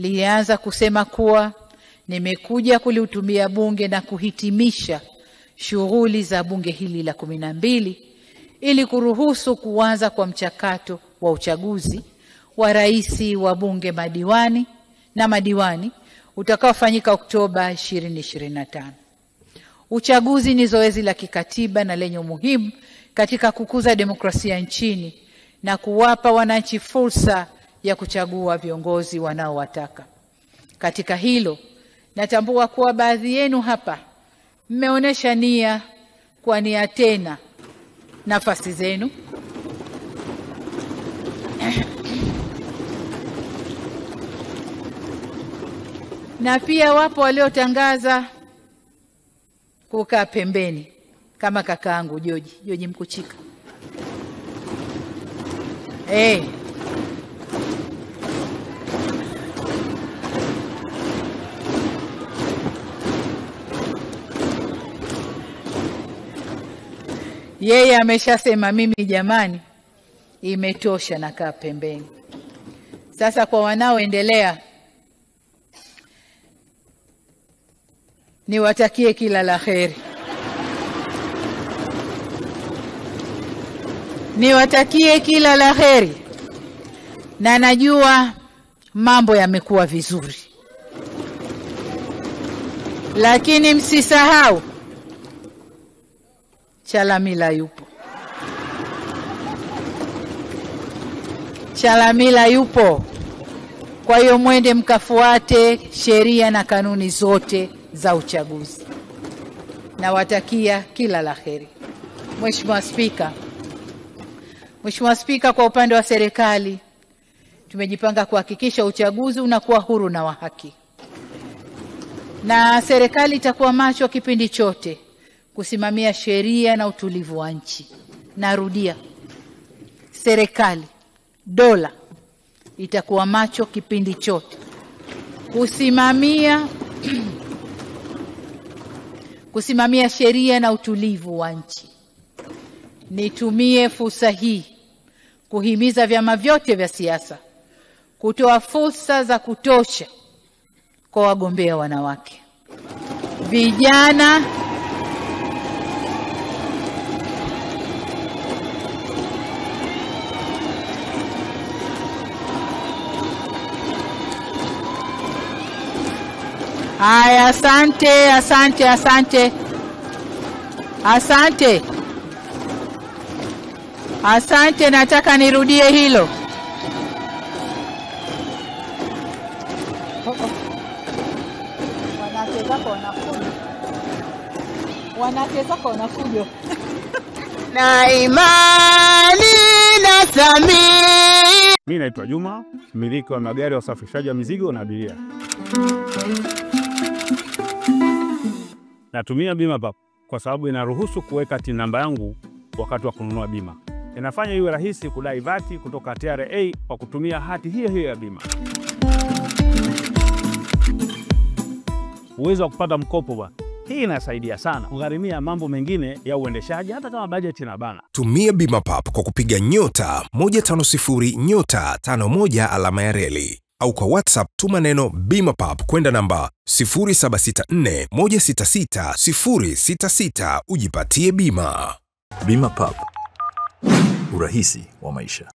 Lianza kusema kuwa nimekuja kulihutumia bunge na kuhitimisha shughuli za bunge hili la 12 ili kuruhusu kuanza kwa mchakato wa uchaguzi wa rais, wa bunge, madiwani utakaofanyika Oktoba 2025. Uchaguzi ni zoezi la kikatiba na lenye umuhimu katika kukuza demokrasia nchini na kuwapa wananchi fursa ya kuchagua viongozi wanaowataka. Katika hilo, natambua kuwa baadhi yenu hapa mmeonyesha nia kuwania tena nafasi zenu na pia wapo waliotangaza kukaa pembeni kama kakaangu George Mkuchika. Yeye ameshasema mimi jamani imetosha, na kaa pembeni. Sasa kwa wanaoendelea, niwatakie kila la kheri. Niwatakie kila la kheri. Na najua mambo yamekuwa vizuri. Lakini msisahau Chalamila yupo. Chalamila yupo. Kwa hiyo mwende mkafuate sheria na kanuni zote za uchaguzi. Nawatakia kila la kheri. Mheshimiwa Spika, kwa upande wa serikali tumejipanga kuhakikisha uchaguzi unakuwa huru na wa haki. Na serikali itakuwa macho kipindi chote kusimamia sheria na utulivu wa nchi. Narudia, serikali, dola itakuwa macho kipindi chote kusimamia sheria na utulivu wa nchi. Nitumie fursa hii kuhimiza vyama vyote vya siasa kutoa fursa za kutosha kwa wagombea wanawake, vijana Haya, asante, nataka nirudie hilo. Wanawake zako wanafujo. Na imani na thamini. Mimi naitwa Juma, mmiliki wa magari ya usafirishaji wa mizigo na abiria. Natumia Bima Pap kwa sababu inaruhusu kuweka TIN namba yangu wakati wa kununua bima. Inafanya iwe rahisi kudai vati kutoka TRA kwa kutumia hati hiyo ya bima. Uwezo wa kupata mkopo bwana. Hii inasaidia sana kugharimia mambo mengine ya uendeshaji hata kama bajeti inabana. Tumia Bima Pap kwa kupiga *150*51 alama ya reli. Au kwa WhatsApp tuma neno Bima Pap kwenda namba 0764166066 ujipatie bima. Bima Pap, urahisi wa maisha.